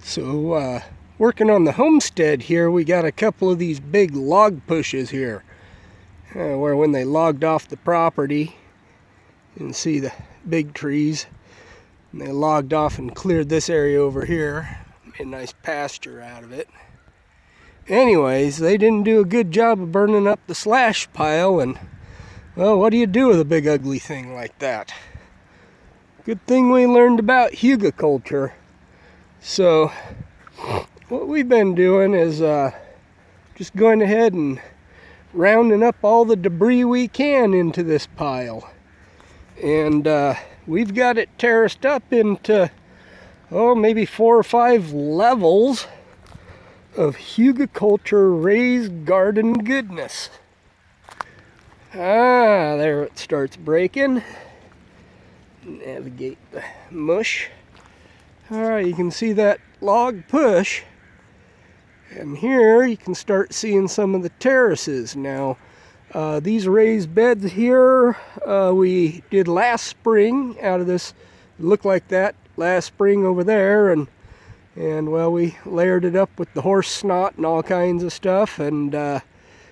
So, working on the homestead here, we got a couple of these big log pushes here. Where when they logged off the property, you can see the big trees. And they logged off and cleared this area over here. Made a nice pasture out of it. Anyways, they didn't do a good job of burning up the slash pile, and, well, what do you do with a big ugly thing like that? Good thing we learned about Hugelkulture. So, what we've been doing is just going ahead and rounding up all the debris we can into this pile. And we've got it terraced up into, maybe 4 or 5 levels of Hugelkulture raised garden goodness. There it starts breaking. Navigate the mush. Alright, you can see that log push. And here you can start seeing some of the terraces. Now, these raised beds here, we did last spring out of this. It looked like that last spring over there. And well, we layered it up with the horse snot and all kinds of stuff. And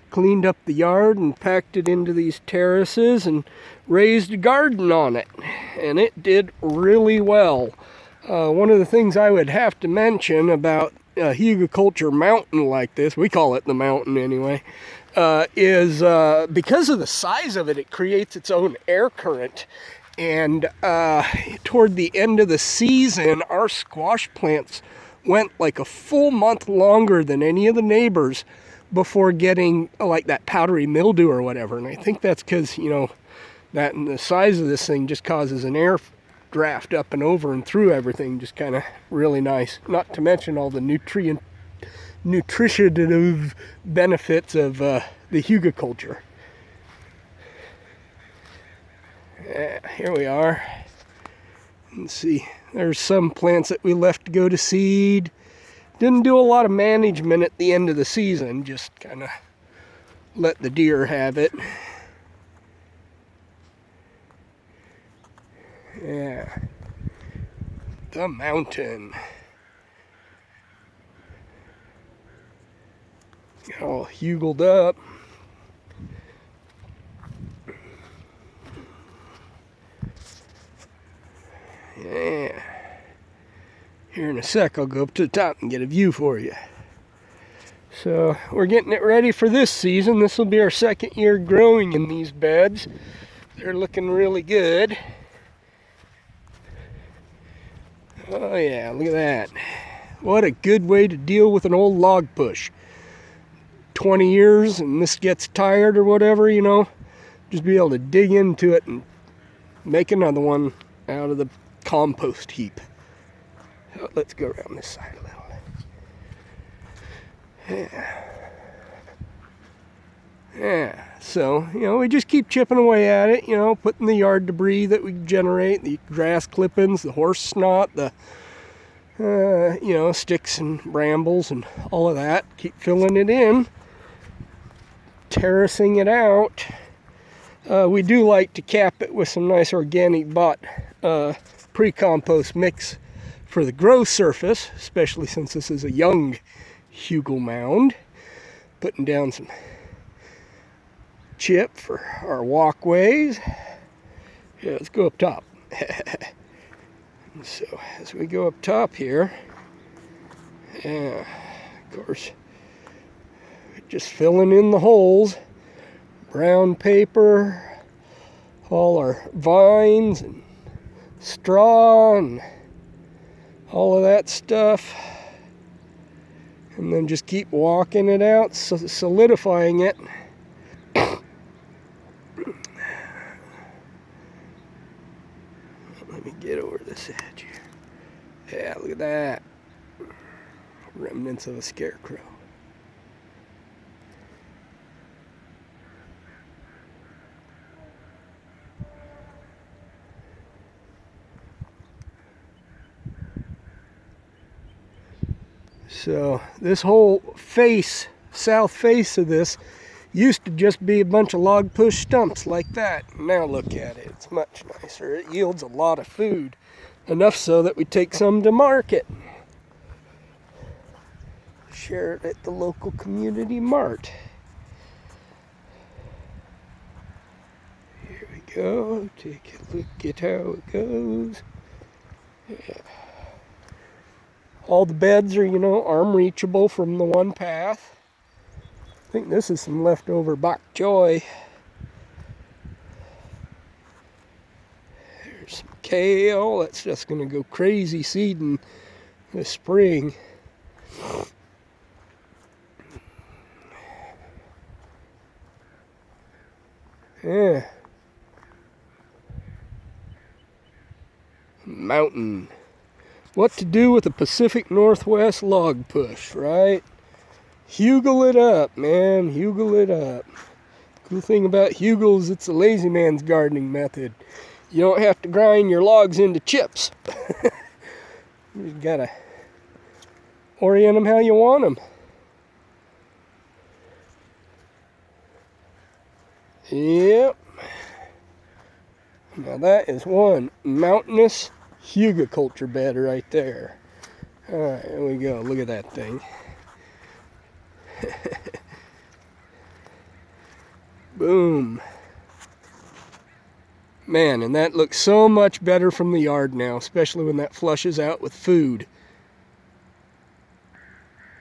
cleaned up the yard and packed it into these terraces and raised a garden on it. And it did really well. One of the things I would have to mention about a Hugelkulture mountain like this, we call it the mountain anyway, is because of the size of it, it creates its own air current. And toward the end of the season, our squash plants went like a full month longer than any of the neighbors before getting like that powdery mildew or whatever. And I think that's because, that and the size of this thing just causes an air draft up and over and through everything, just kind of really nice. Not to mention all the nutritive benefits of the Hugelkulture. Here we are. Let's see, there's some plants that we left to go to seed. Didn't do a lot of management at the end of the season, just kind of let the deer have it. Yeah, the mountain. All hugeled up. Yeah. Here in a sec, I'll go up to the top and get a view for you. So, we're getting it ready for this season. This will be our second year growing in these beds. They're looking really good. Oh yeah, look at that. What a good way to deal with an old log push. 20 years and this gets tired or whatever, just be able to dig into it and make another one out of the compost heap. So let's go around this side a little. Yeah, so, we just keep chipping away at it, putting the yard debris that we generate, the grass clippings, the horse snot, the, sticks and brambles and all of that. Keep filling it in, terracing it out. We do like to cap it with some nice organic bought pre-compost mix for the grow surface, especially since this is a young hugel mound. Putting down some chip for our walkways. Yeah, let's go up top. So as we go up top here, of course, just filling in the holes, brown paper, all our vines and straw and all of that stuff, and then just keep walking it out, solidifying it. Let me get over this edge here. Yeah, look at that. Remnants of a scarecrow. So this whole face, south face of this, used to just be a bunch of log push stumps like that. Now look at it, it's much nicer. It yields a lot of food, enough so that we take some to market. share it at the local community mart. Here we go. Take a look at how it goes. Yeah. All the beds are, you know, arm reachable from the one path. I think this is some leftover bok choy. There's some kale. That's just going to go crazy seeding this spring. Yeah. Mountain. What to do with a Pacific Northwest log push, right? Hugel it up, man. Hugel it up. Cool thing about Hugels, it's a lazy man's gardening method. You don't have to grind your logs into chips. You gotta orient them how you want them. Yep. Now that is one mountainous Hugelkulture bed right there. Alright, there we go. Look at that thing. Boom. Man, and that looks so much better from the yard now, especially when that flushes out with food.